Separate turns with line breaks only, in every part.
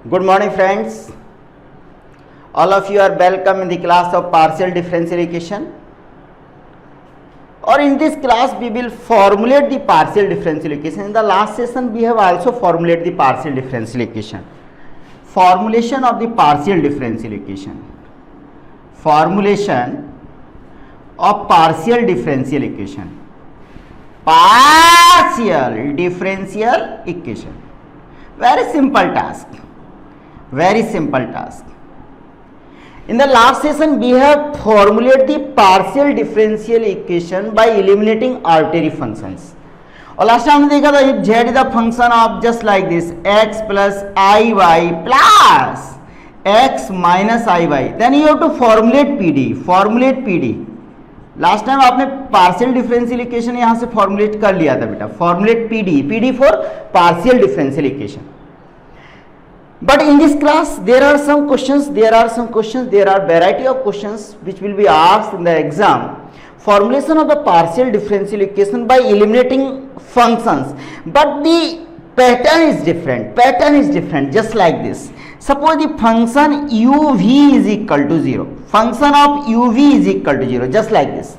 Good morning, friends. All of you are welcome in the class of partial differential equation. Or in this class, we will formulate the partial differential equation. In the last session, we have also formulated the partial differential equation. Formulation of the partial differential equation. Formulation of partial differential equation. Partial differential equation. Very simple task. Very simple task. In the last session, we have formulated the partial differential equation by eliminating arbitrary functions. और last time हमने देखा था if z is the function of just like this x plus iy plus x minus iy, then you have to formulate PD. Formulate PD. Last time आपने partial differential equation यहां से formulate कर लिया था बेटा. Formulate PD. PD for partial differential equation. But in this class, there are some questions, there are variety of questions which will be asked in the exam. Formulation of the partial differential equation by eliminating functions. But the pattern is different, just like this. Suppose the function uv is equal to 0. Function of uv is equal to 0, just like this.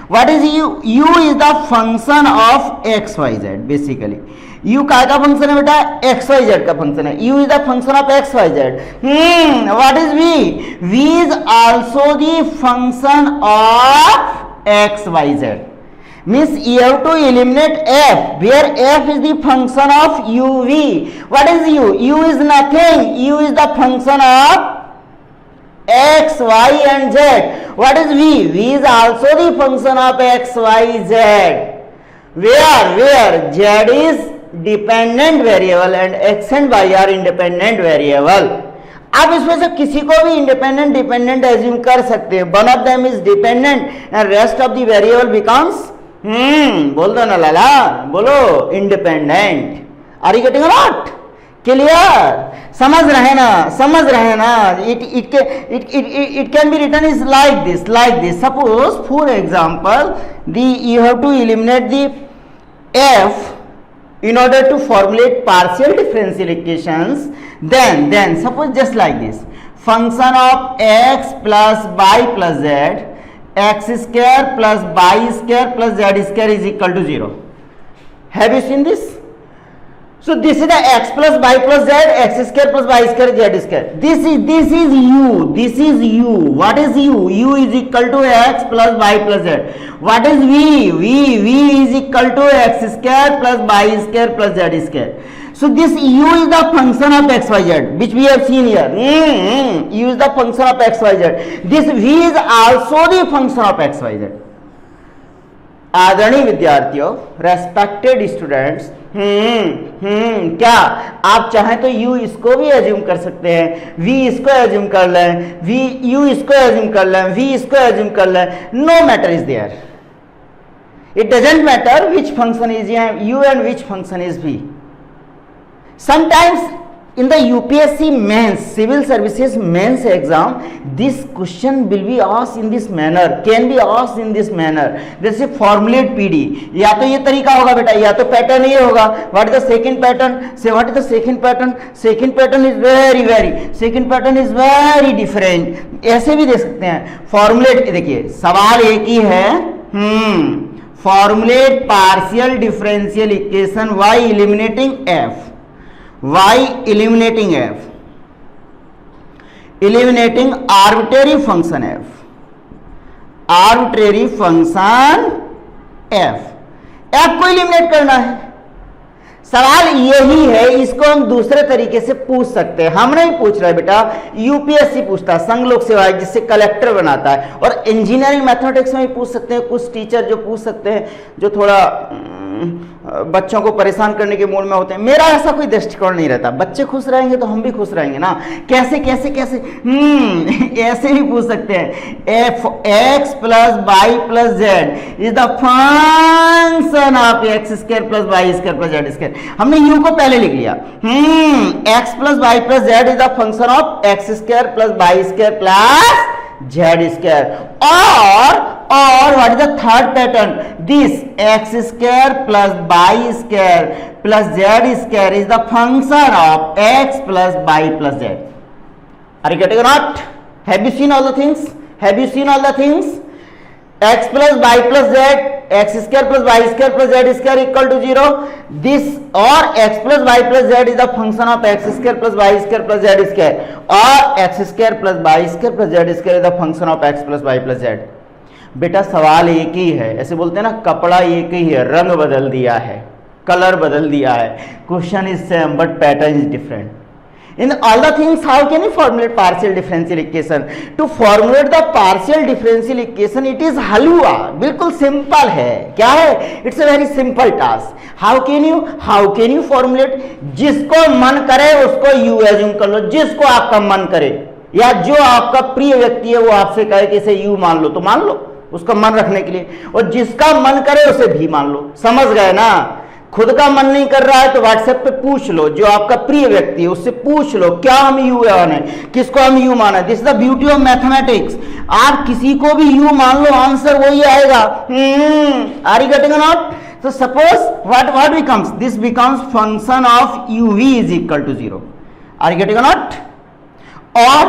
What is u? U is the function of xyz basically. U का function है बेटा? xyz का function है. U is the function of xyz. What is v? V is also the function of xyz. Means you have to eliminate f, where f is the function of uv. What is u? U is nothing. U is the function of x, y and z. What is v? V is also the function of x, y, z. Where z is dependent variable and x and y are independent variable. आप इसमें से किसी को भी independent dependent assume कर सकते हैं. One of them is dependent and rest of the variable becomes बोल दो ना लाला, बोलो independent. Are you getting not? Clear? समझ रहे ना? It can be written is like this. Suppose for example you have to eliminate the f in order to formulate partial differential equations. Then suppose just like this, function of x plus y plus z, x square plus y square plus z square is equal to 0. Have you seen this? So this is the x plus y plus z, x square plus y square z square. This is u. What is u? U is equal to x plus y plus z. What is v? V is equal to x square plus y square plus z square. So this u is the function of x y z, which we have seen here. U is the function of x y z. This v is also the function of x y z. आदरणीय विद्यार्थियों, respected students, क्या आप चाहें तो u इसको भी assume कर सकते हैं, v इसको एज्यूम कर लें, u इसको एज्यूम कर लें, v इसको एज्यूम कर लें. No matter is there. It doesn't matter which function is u and which function is v. Sometimes in the UPSC mains, civil services mains exam, this question will be asked in this manner, can be asked in this manner. जैसे formulate PD, या तो ये तरीका होगा बेटा, या तो pattern ये होगा. What is the second pattern? Say what is the second pattern? Second pattern is second pattern is very different. ऐसे भी दे सकते हैं. Formulate, देखिए सवाल एक ही है. Formulate partial differential equation by eliminating f. Why eliminating f? Eliminating arbitrary function f. Arbitrary function f. f को eliminate करना है. सवाल यही है, इसको हम दूसरे तरीके से पूछ सकते हैं. हम नहीं पूछ रहे बेटा, यूपीएससी पूछता है, संघ लोक सेवा आयोग जिससे कलेक्टर बनाता है. और इंजीनियरिंग मैथमेटिक्स में भी पूछ सकते हैं. कुछ टीचर जो पूछ सकते हैं जो थोड़ा बच्चों को परेशान करने के मूड में होते हैं. मेरा ऐसा कोई दृष्टिकोण नहीं रहता. बच्चे खुश रहेंगे तो हम भी खुश रहेंगे ना. कैसे ऐसे भी पूछ सकते हैं. F x plus y plus z is the function of x square plus y square plus z square. हमने यू को पहले लिख लिया. X plus y plus z is the function of x square plus y square plus z square, or what is the third pattern? This x square plus y square plus z square is the function of x plus y plus z. Are you getting or not? Have you seen all the things? Have you seen all the things? X plus y plus z, x square plus y square plus z square equal to 0. This or x plus y plus z is the function of x square plus y square plus z square, or x square plus y square plus z square is the function of x plus y plus z. बेटा सवाल एक ही है, ऐसे बोलते हैं ना, कपड़ा एक ही है, रंग बदल दिया है, कलर बदल दिया है, question is same but pattern is different. In all the things, how can you formulate partial differential equation? To formulate the partial differential equation, it is halwa. बिल्कुल simple है. क्या है? It's a very simple task. How can you formulate? जिसको मन करे उसको u assume कर लो, जिसको आपका मन करे, या जो आपका प्रिय व्यक्ति है वो आपसे कहे कि इसे u मान लो तो मान लो, उसका मन रखने के लिए, और जिसका मन करे उसे भी मान लो. समझ गए ना? खुद का मन नहीं कर रहा है तो व्हाट्सएप पे पूछ लो, जो आपका प्रिय व्यक्ति है उससे पूछ लो क्या हम यू माने, किसको हम यू माना. This is the beauty of mathematics. आप किसी को भी यू मान लो, आंसर वही आएगा. Are you getting not? So suppose what becomes? This becomes function of uv is equal to 0. Are you getting or not? Or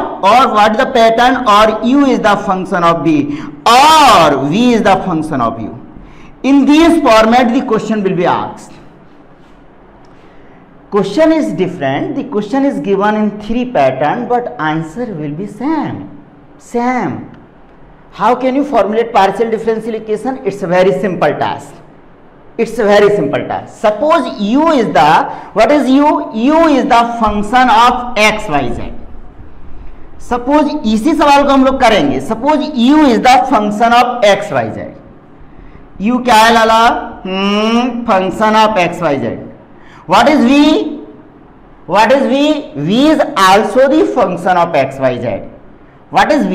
what is the pattern? Or u is the function of v, or v is the function of u. In this format the question will be asked. Question is different, the question is given in 3 pattern but answer will be same. How can you formulate partial differential equation? It's a very simple task. Suppose u is the, what is u? u is the function of x y z. Suppose इसी सवाल को हम लोग करेंगे. Suppose u is the function of x y z. u क्या है लाला? Function of x y z. What is v? v is also the function of x y z. What is v?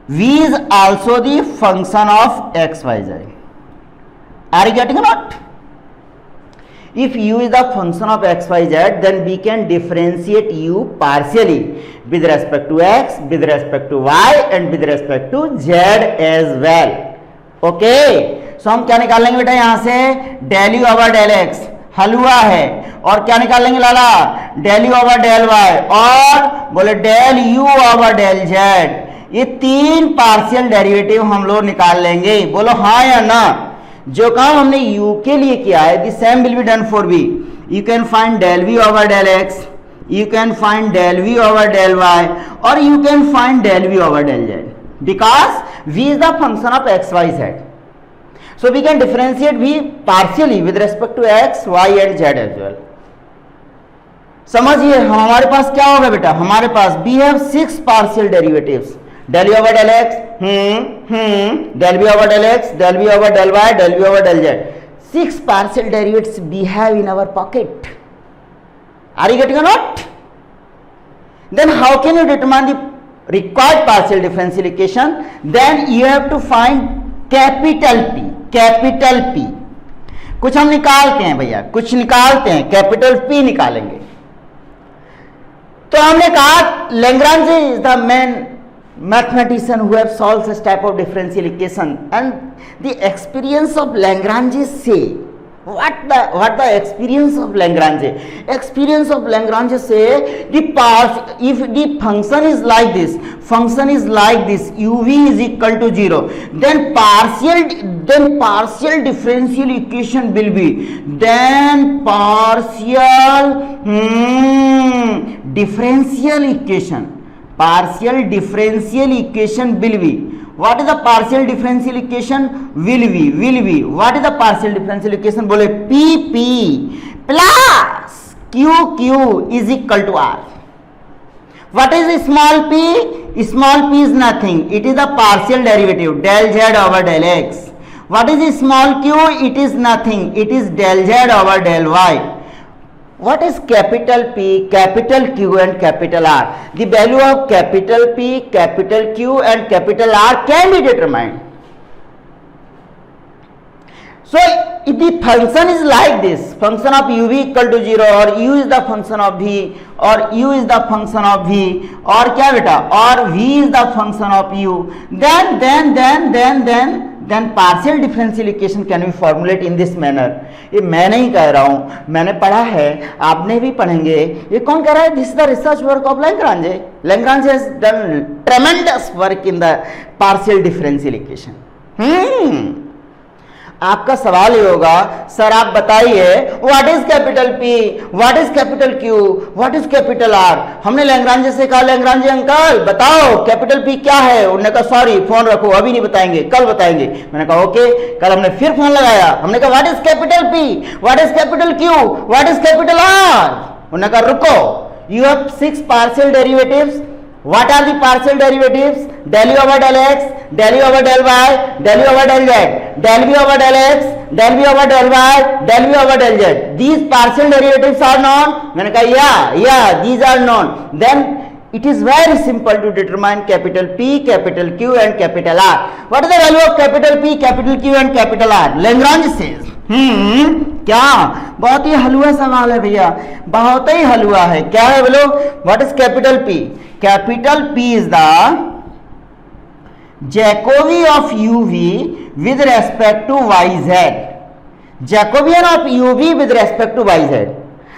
v is also the function of x y z. Are you getting or not? If u is the function of x y z, then we can differentiate u partially with respect to x, with respect to y and with respect to z as well. Okay, so हम क्या निकाल लेंगे बेटा यहां से? Del u over del x हलवा है, और क्या निकाल लेंगे लाला? Del u over del y, और बोले del u over del z. ये 3 पार्शियल डेरिवेटिव हम लोग निकाल लेंगे. बोलो हाँ या ना? जो काम हमने u के लिए किया है, the same will be done for v. You can find del v over del x, you can find del v over del y, और you can find del v over del z. Because v is the function of x, y, z. So we can differentiate v partially with respect to x, y and z as well. समझिए हमारे पास क्या होगा बेटा? हमारे पास we have 6 partial derivatives. del v over del x, del v over del x, del v over del y, del v over del z. 6 partial derivatives we have in our pocket. Are you getting or not? Then how can you determine the required partial differential equation? Then you have to find capital P. कुछ हम निकालते हैं भैया, कुछ निकालते हैं, capital P निकालेंगे. तो हमने कहा Lagrange is the main mathematician who have solved such type of differential equation, and the experience of Lagrange say what the experience of Lagrange? Experience of Lagrange say if the function is like this, uv is equal to 0, then partial differential equation will be, partial differential equation will be. What is the partial differential equation? Will be. What is the partial differential equation? बोले PP plus QQ is equal to R. What is small p? Small p is nothing. It is the partial derivative del z over del x. What is small q? It is nothing. It is del z over del y. What is capital P, capital Q and capital R? The value of capital P, capital Q and capital R can be determined. So if the function is like this, function of u v equal to 0 or u is the function of v or u is the function of v और क्या बेटा और v is the function of u, then partial differential equation can be formulated in this manner. ये मैं नहीं कह रहा हूं, मैंने पढ़ा है, आपने भी पढ़ेंगे. ये कौन कह रहा है? This is the research work of Lagrange. Lagrange has done tremendous work in the partial differential equation. आपका सवाल ये होगा, सर आप बताइए what is capital P, what is capital Q, what is capital R. हमने Lagrange से कहा, Lagrange uncle बताओ कैपिटल P क्या है. उन्होंने कहा सॉरी फोन रखो, अभी नहीं बताएंगे, कल बताएंगे. मैंने कहा ओके. कल हमने फिर फोन लगाया, हमने कहा what is capital P, what is capital Q, what is capital R. उन्होंने कहा रुको, you have 6 partial derivatives. What are the partial derivatives? Del u over del x, del u over del y, del u over del z, del v over del x, del v over del y, del v over del z. These partial derivatives are known. मैंने कहा yeah, these are known. Then it is very simple to determine capital P, capital Q and capital R. What is the value of capital P, capital Q and capital R? Lagrange says. क्या बहुत ही हलवा सवाल है भैया, बहुत ही हलवा है. क्या है बोलो? What is capital P? Capital P is the Jacobi of uv with respect to yz. Jacobian of uv with respect to yz.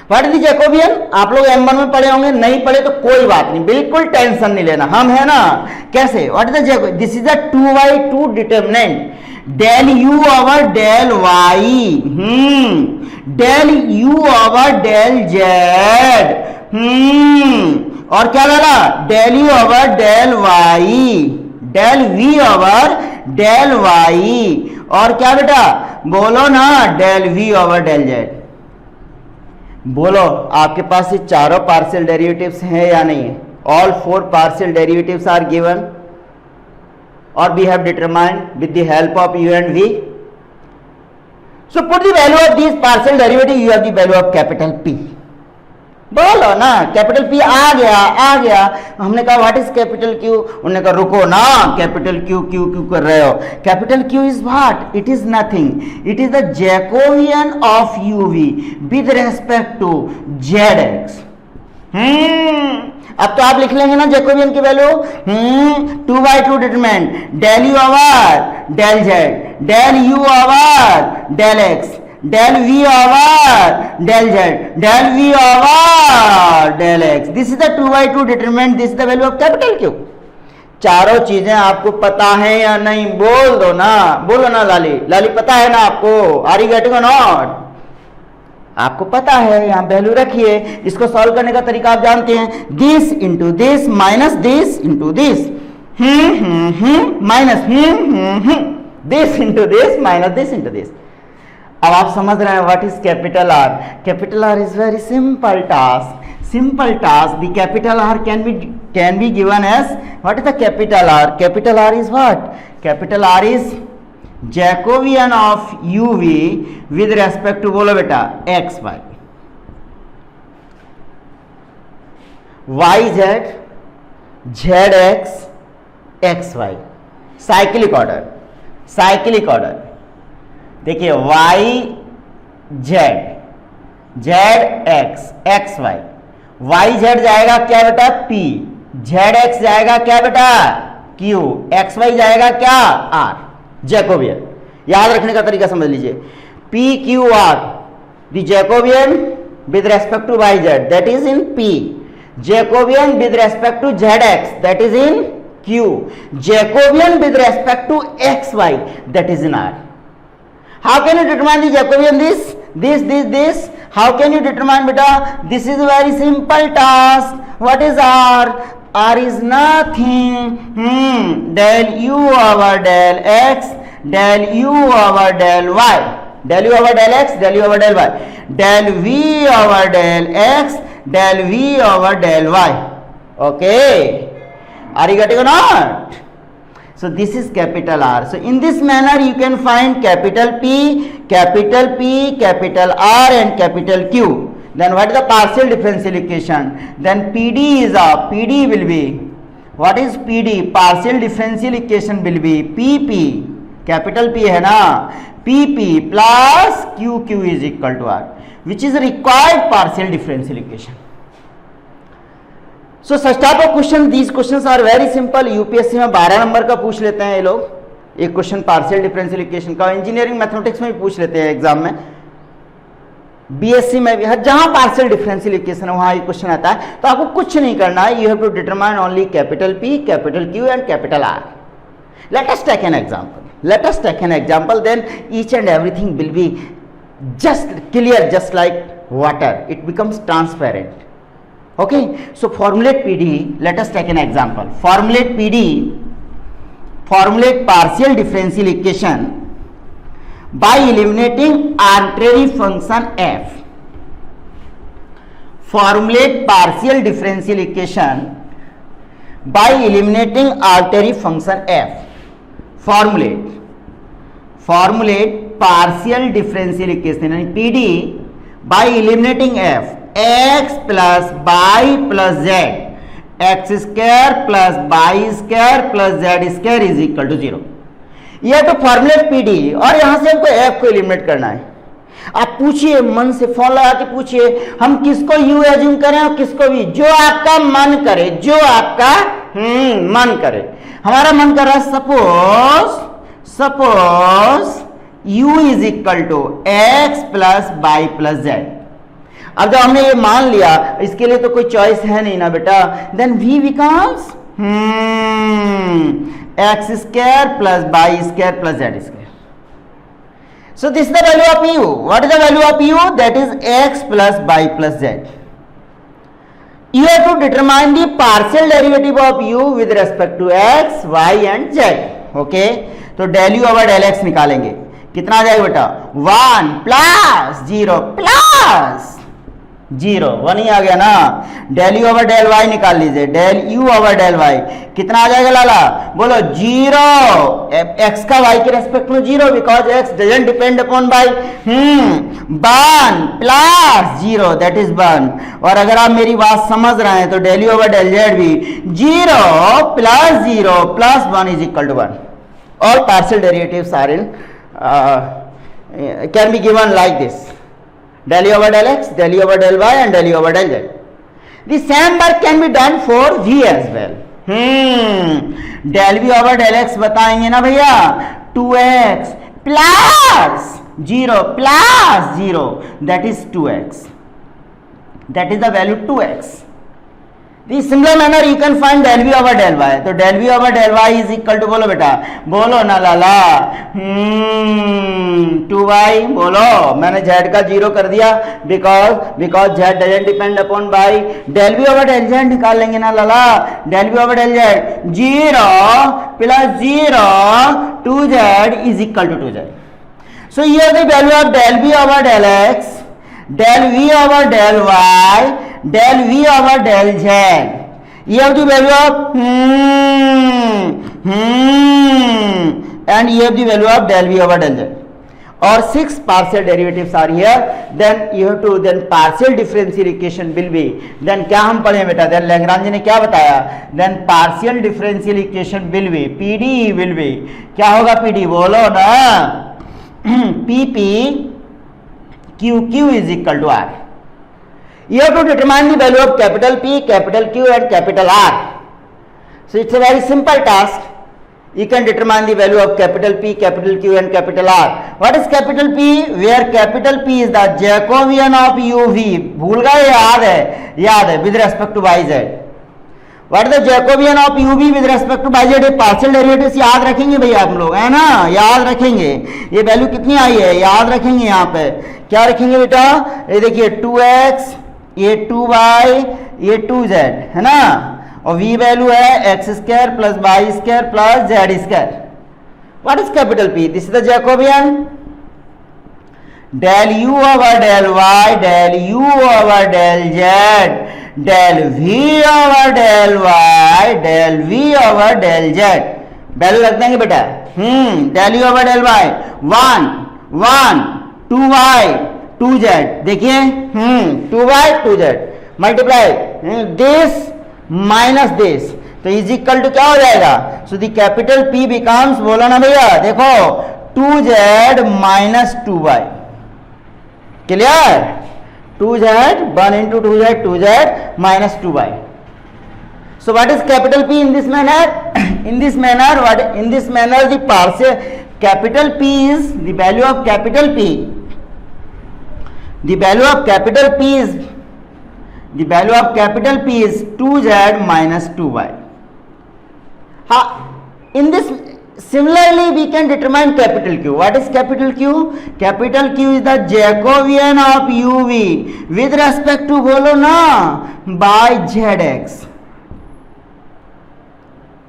What is the Jacobian? आप लोग M1 में पढ़े होंगे, नहीं पढ़े तो कोई बात नहीं, बिल्कुल टेंशन नहीं लेना, हम है ना. कैसे? What is the Jacobian? This is the 2/2 determinant del u over del y, del u over del z, और क्या डाला? del u over del y, del v over del y, और क्या बेटा बोलो ना, del v over del z. बोलो आपके पास ये चारों पार्शियल डेरिवेटिव्स हैं या नहीं है? All 4 partial derivatives are given or we have determined with the help of u and v. So put the value of these partial derivative, you have the value of capital P. बोलो ना, capital P आ गया. हमने कहा what is capital Q, उन्होंने कहा रुको ना, capital Q कर रहे हो. Capital Q is what? It is nothing, it is the Jacobian of uv with respect to zx. अब तो आप लिख लेंगे ना जैकोबियन की value. 2/2 determinant del u over del z, del u over del x, del v over del z, del v over del x. This is the 2/2 determinant. This is the value of capital Q. चारों चीजें आपको पता है या नहीं? बोल दो ना, बोलो ना लाली पता है ना आपको? आर यू गेटिंग और नॉट? आपको पता है, यहां वैल्यू रखिए. इसको सॉल्व करने का तरीका आप जानते हैं. This into this minus this into this, minus this into this minus this into this. अब आप समझ रहे हैं what is capital R. Capital R is very simple task. The capital R can be given as, what is the capital R? Capital R is what? Capital R is Jacobian of uv with respect to, बोलो बेटा, x y, y z, z x, x y. Cyclic order देखिए, y z, z x, x y, y z जाएगा क्या बेटा? p, z x जाएगा क्या बेटा? q, x y जाएगा क्या? r. जैकोबियन याद रखने का तरीका समझ लीजिए. p q r, the Jacobian with respect to y z, that is in p. Jacobian with respect to z x, that is in q. Jacobian with respect to x y, that is in r. How can you determine the Jacobian? This. How can you determine, beta? This is a very simple task. What is R? R is nothing. Del u over del x, del u over del y, del u over del x, del u over del y, del v over del x, del v over del y. Okay. Are you getting or not? So this is capital R. So in this manner you can find capital P, capital R and capital Q. Then what is the partial differential equation? Then PD will be, what is PD? Partial differential equation will be PP, capital P है ना, PP plus QQ is equal to R, which is required partial differential equation. So such type of question, these questions are very simple. UPSC में 12 number का पूछ लेते हैं ये लोग, एक क्वेश्चन पार्शियल डिफरेंशियल इक्वेशन का, इंजीनियरिंग मैथमेटिक्स में भी पूछ लेते हैं एग्जाम में, BSc में भी, हर जहां पार्शियल डिफरेंशियल इक्वेशन है वहां ये क्वेश्चन आता है. तो आपको कुछ नहीं करना है, you have to determine only capital P, capital Q and capital R. Let us take an example. Let us take an example. Then each and everything will be just clear, just like water. It becomes transparent. Okay. So formulate PD. Let us take an example. Formulate PD. Formulate partial differential equation by eliminating arbitrary function f. Formulate partial differential equation by eliminating arbitrary function f. Formulate partial differential equation PD by eliminating f. X plus y plus z, x square plus y square plus z square is equal to 0. यह तो formulate PD, और यहां से हमको f को eliminate करना है. आप पूछिए, मन से फोन लगा के पूछिए, हम किसको u एज्यूम करें और किसको v, जो आपका मन करे, जो आपका मन करे. हमारा मन कर रहा है suppose u is equal to x plus y plus z. अब जब हमने ये मान लिया, इसके लिए तो कोई चॉइस है नहीं ना बेटा, then v becomes x square plus y square plus z square. So this is the value of u. What is the value of u? That is x plus y plus z. You have to determine the partial derivative of u with respect to x, y and z. Okay? तो del u over del x निकालेंगे, कितना आ जाएगा बेटा? 1 plus 0 plus 0, 1 ही आ गया ना. del u over del y निकाल लीजिए, del u over del y कितना आ जाएगा लाला? बोलो 0. x का y के रेस्पेक्ट में 0, because x doesn't depend upon y. 1 plus 0 that is 1. और अगर आप मेरी बात समझ रहे हैं तो del u over del z भी 0 plus 0 plus 1 is equal to 1. All partial derivatives are in can be given like this: del u over del x, del u over del y and del u over del z. The same work can be done for v as well. del v over del x बताएंगे ना भैया, 2x plus 0 plus 0 that is 2x. That is the value 2x. The similar manner you can find del v over del y. तो del v over del y is equal to, बोलो बेटा, बोलो ना लाला, 2y. बोलो, मैंने z का 0 कर दिया because z doesn't depend upon y. del v over del z निकाल लेंगे ना लाला, del v over del z 0 plus 0 2z is equal to 2z. So here the value of del v over del x, del v over del y, del v over del z. You have the value of and you have the value of del v over del z. Or 6 partial derivatives are here. Then you have to, then partial differential equation will be, then क्या हम पढ़े बेटा, then Lagrange ने क्या बताया, then partial differential equation will be, PD will be, क्या होगा PD? बोलो ना, PP QQ is equal to R. You have to determine the value of capital P, capital Q and capital R. So it's a very simple task. You can determine the value of capital P, capital Q and capital R. What is capital P? Where capital P is the Jacobian of UV. भूल गए? याद है with respect to YZ. What is the Jacobian of UV with respect to YZ? Partial derivatives याद रखेंगे भैया आप लोग, है ना, याद रखेंगे. ये वैल्यू कितनी आई है याद रखेंगे. यहाँ पे क्या रखेंगे बेटा? ये देखिए 2x, ये 2y, ये 2z, है ना, और v वैल्यू है x square plus y square plus z square. What is capital P? This is the Jacobian. del u over del y, del u over del z, del v over del y, del v over del z. Value रख देंगे बेटा. del u over del y 1 2y 2z. देखिए 2y 2z multiply this minus this, तो is equal to क्या हो जाएगा? So the capital P becomes, बोलो ना भैया, देखो 2z minus 2y. Clear? 2z 1 into 2z 2z minus 2y. So what is capital P in this manner? In this manner the partial capital P is the value of capital P. The value of capital P is 2z minus 2y. In this, similarly we can determine capital Q. What is capital Q? Capital Q is the Jacobian of uv with respect to, bolo na, by zx.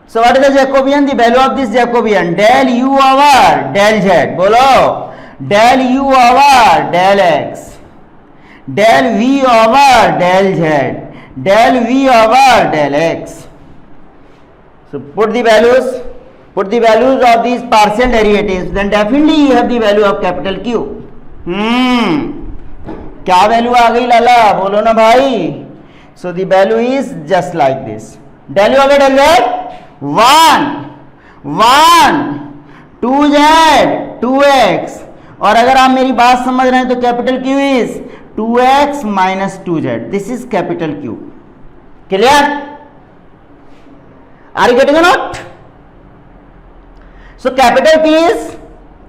So what is the Jacobian? The value of this Jacobian, del u over del z, bolo, del u over del x, del v over del z, del v over del x. So put the values of these partial derivatives, then definitely you have the value of capital Q. क्या value आ गई लाला, बोलो ना भाई. So the value is just like this. Del u over del z 1 2z 2x. और अगर आप मेरी बात समझ रहे हैं तो capital Q is 2x minus 2z. This is capital Q. Clear? Are you getting or not? So capital P is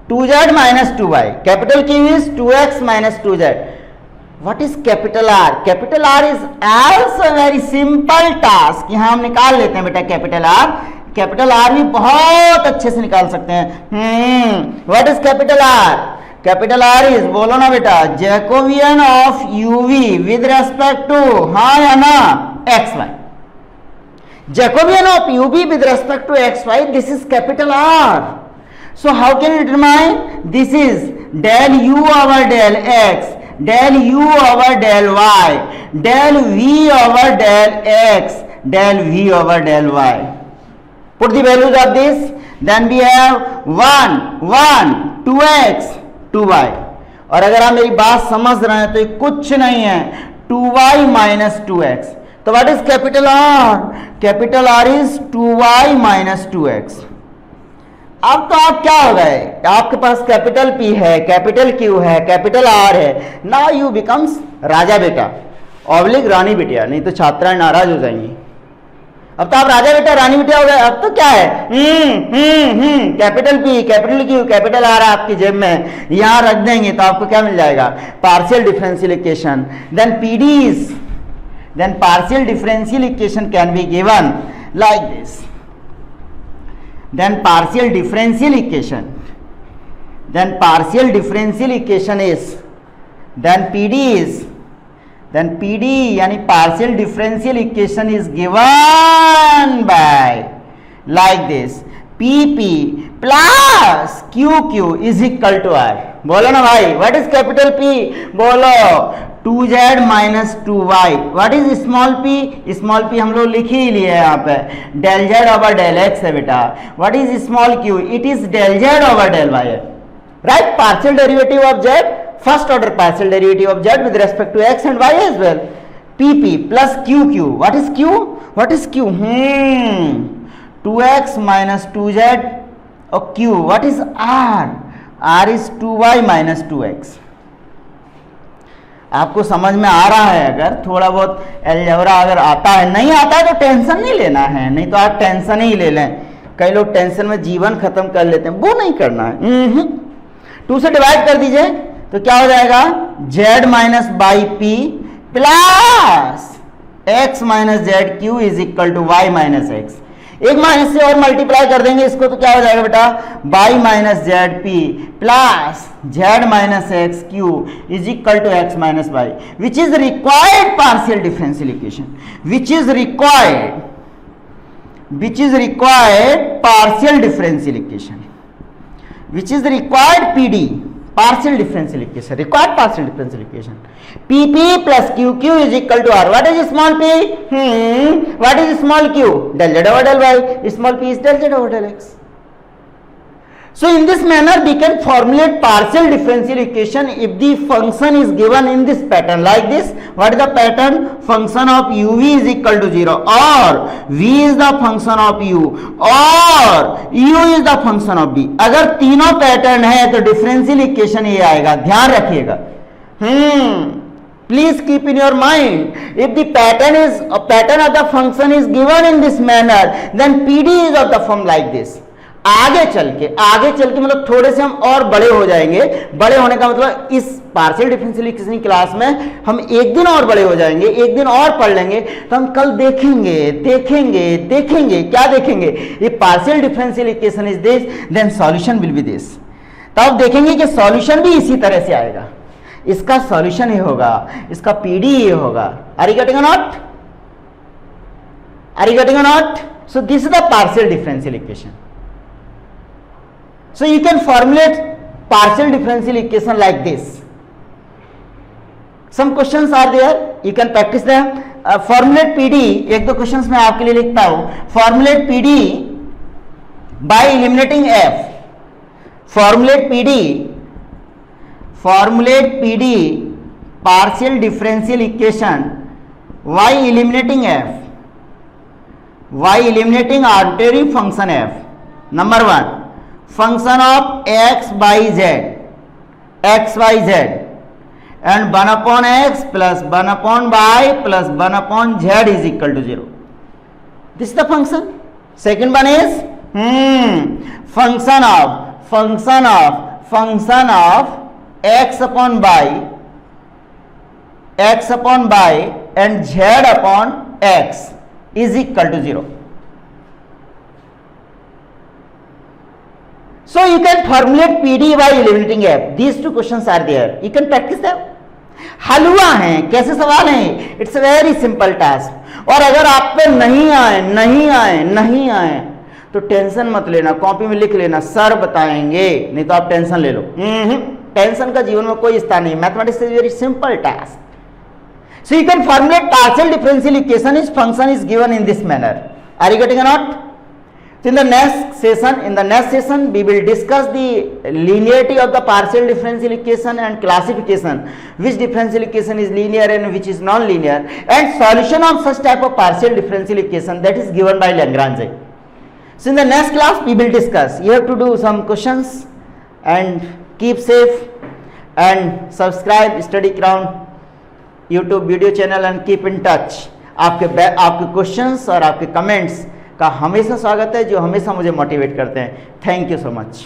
2z minus 2y. Capital Q is 2x minus 2z. What is capital R? Capital R is also a very simple task. यहाँ हम निकाल लेते हैं बेटा capital R. Capital R भी बहुत अच्छे से निकाल सकते हैं. What is capital R? Capital R is, बोलो ना बेटा, Jacobian of uv with respect to, हाँ या ना, xy. Jacobian of uv with respect to xy, this is capital R. So how can you determine? This is del u over del x, del u over del y, del v over del x, del v over del y. Put the values of this, then we have 1 2x 2y. और अगर आप मेरी बात समझ रहे हैं तो ये कुछ नहीं है, 2y minus 2x. तो what is capital R? Capital R is 2y minus 2x. अब तो आप क्या हो गए, आपके पास कैपिटल P है, कैपिटल Q है, कैपिटल R है. नाउ यू बिकम्स राजा बेटा ऑब्लिक रानी बेटिया, नहीं तो छात्राएं नाराज हो जाएंगी. अब तो आप राजा बेटा रानी बेटा हो गए. अब तो क्या है, capital P capital Q capital R आपकी जेब में, यहां रख देंगे तो आपको क्या मिल जाएगा, partial differential equation. Then PDs, then partial differential equation can be given like this. Then partial differential equation is, then PD यानी partial differential equation is given by like this. PP plus QQ is equal to R. बोलो ना भाई, what is capital P? बोलो 2z minus 2y. What is small p? Small p हम लोग लिख ही लिए यहाँ पे, del z over del x है बेटा. What is small q? It is del z over del y. Right? Partial derivative of z, first order partial derivative of z with respect to x and y as well. PP plus QQ. What is q? 2x minus 2z. or q. What is r? r is 2y minus 2x. आपको समझ में आ रहा है? अगर थोड़ा बहुत algebra अगर आता है, नहीं आता है तो टेंशन नहीं लेना है, नहीं तो आप टेंशन ही ले लें. कई लोग टेंशन में जीवन खत्म कर लेते हैं, वो नहीं करना है. 2 से डिवाइड कर दीजिए तो क्या हो जाएगा, z minus by p plus x minus z q is equal to y minus x. एक माइनस से और मल्टीप्लाई कर देंगे इसको तो क्या हो जाएगा बेटा, by minus z p plus z minus x q is equal to x minus y, which is required partial differential equation, which is required partial differential equation, which is the required PD, partial differential equation, required partial differential equation. PP plus QQ is equal to R. What is small p? What is small q? Del z over del y. Small p is del z over del x. So in this manner we can formulate partial differential equation if the function is given in this pattern like this. What is the pattern? Function of uv is equal to 0 or v is the function of u or u is the function of v. अगर तीनों pattern है तो differential equation ये आएगा, ध्यान रखिएगा. Please keep in your mind, if the pattern of the function is given in this manner, then PD is of the form like this. आगे चल के मतलब थोड़े से हम और बड़े हो जाएंगे. बड़े होने का मतलब इस पार्शियल डिफरेंशियल इक्वेशन क्लास में हम एक दिन और बड़े हो जाएंगे, एक दिन और पढ़ लेंगे तो हम कल देखेंगे क्या देखेंगे? ये partial differential equation is this, then solution will be this. तब देखेंगे कि सॉल्यूशन भी इसी तरह से आएगा. इसका सॉल्यूशन ये होगा, इसका पीडी ये होगा. Are you getting or not? So this is the partial differential equation. So you can formulate partial differential equation like this. Some questions are there, you can practice them. Formulate PD, एक दो questions मैं आपके लिए लिखता हूं. Formulate PD by eliminating F. Formulate PD partial differential equation by eliminating F, by eliminating arbitrary function F. Number 1, function of x by z and 1 upon x plus 1 upon y plus 1 upon z is equal to 0. This is the function. Second one is function of x upon y and z upon x is equal to 0. So you can formulate PD by eliminating F. These two questions are there. You can practice them. हलवा है, कैसे सवाल है? It's very simple task. और अगर आप पे नहीं आए तो टेंशन मत लेना, कॉपी में लिख लेना, सर बताएंगे, नहीं तो आप टेंशन ले लो. टेंशन का जीवन में कोई स्थान नहीं. Mathematics is very simple task. So you can formulate partial differential equation if function is given in this manner. Are you getting or not? So in the next session we will discuss the linearity of the partial differential equation and classification, which differential equation is linear and which is non-linear, and solution of such type of partial differential equation that is given by Lagrange. So in the next class we will discuss. You have to do some questions and keep safe and subscribe Study Crown YouTube video channel and keep in touch. आपके questions और आपके comments का हमेशा स्वागत है, जो हमेशा मुझे मोटिवेट करते हैं. Thank you so much.